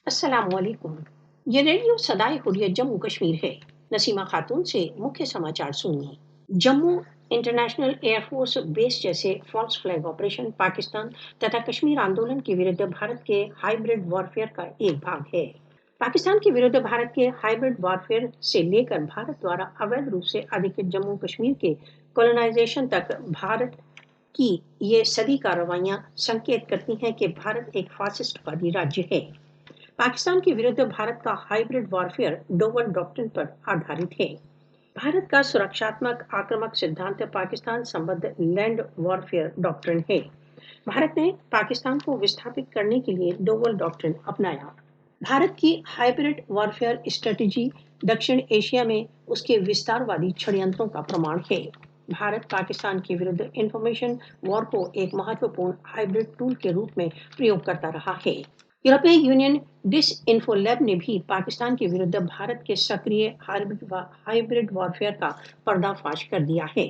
अस्सलामुअलैकुम। ये रेडियो सदाए हुर्रियत जम्मू कश्मीर है। नसीमा खातून से मुख्य समाचार सुनिए। जम्मू इंटरनेशनल एयरफोर्स बेस जैसे फॉल्स फ्लैग ऑपरेशन पाकिस्तान तथा कश्मीर आंदोलन के विरुद्ध भारत के हाइब्रिड वॉरफेयर का एक भाग है। पाकिस्तान के विरुद्ध भारत के हाइब्रिड वॉरफेयर से लेकर भारत द्वारा अवैध रूप से अधिकृत जम्मू कश्मीर के कॉलोनाइजेशन तक भारत की ये सभी कार्रवाइयां संकेत करती हैं कि भारत एक फासिस्टवादी राज्य है। पाकिस्तान के विरुद्ध भारत का हाइब्रिड वॉरफेयर डोवल डॉक्ट्रिन पर आधारित है। भारत का सुरक्षात्मक आक्रामक सिद्धांत पाकिस्तान संबद्ध लैंड वॉरफेयर डॉक्ट्रिन है। भारत ने पाकिस्तान को विस्थापित करने के लिए डोवल डॉक्ट्रिन अपनाया। भारत की हाइब्रिड वॉरफेयर स्ट्रेटेजी दक्षिण एशिया में उसके विस्तारवादी षड्यंत्रों का प्रमाण है। भारत पाकिस्तान के विरुद्ध इंफॉर्मेशन वॉर को एक महत्वपूर्ण हाइब्रिड टूल के रूप में प्रयोग करता रहा है। यूरोपीय यूनियन डिसइन्फोलैब ने भी पाकिस्तान के विरुद्ध भारत के सक्रिय हाइब्रिड वॉरफेयर का पर्दाफाश कर दिया है।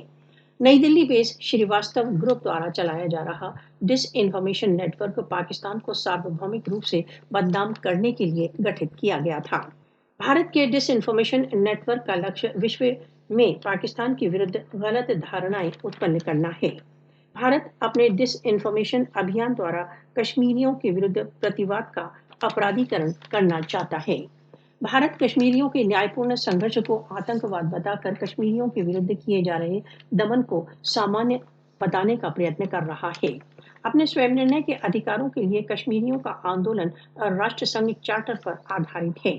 नई दिल्ली बेस्ड श्रीवास्तव ग्रुप द्वारा चलाया जा रहा डिसइन्फॉर्मेशन नेटवर्क पाकिस्तान को सार्वभौमिक रूप से बदनाम करने के लिए गठित किया गया था। भारत के डिसइन्फॉर्मेशन नेटवर्क का लक्ष्य विश्व में पाकिस्तान के विरुद्ध गलत धारणाएं उत्पन्न करना है। भारत अपने डिसइन्फॉर्मेशन अभियान द्वारा कश्मीरियों के विरुद्ध प्रतिवाद का अपराधीकरण करना चाहता है। भारत कश्मीरियों के न्यायपूर्ण संघर्ष को आतंकवाद बताकर कश्मीरियों के विरुद्ध किए जा रहे दमन को सामान्य बताने का प्रयत्न कर रहा है। अपने स्वयं निर्णय के अधिकारों के लिए कश्मीरियों का आंदोलन राष्ट्र संघ चार्टर पर आधारित है।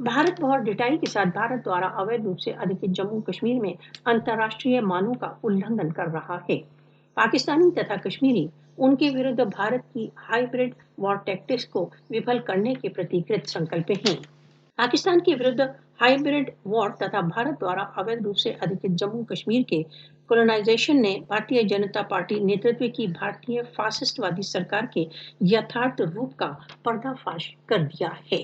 भारत बहुत डिटाई के साथ भारत द्वारा अवैध रूप से अधिकृत जम्मू कश्मीर में अंतर्राष्ट्रीय मानों का उल्लंघन कर रहा है। पाकिस्तानी तथा कश्मीरी उनके विरुद्ध भारत की हाइब्रिड वॉर टैक्टिक्स को विफल करने के प्रति कृत संकल्प हैं। पाकिस्तान के विरुद्ध हाइब्रिड वॉर तथा भारत द्वारा अवैध रूप से अधिकृत जम्मू कश्मीर के कोलोनाइजेशन ने भारतीय जनता पार्टी नेतृत्व की भारतीय फासिस्टवादी सरकार के यथार्थ रूप का पर्दाफाश कर दिया है।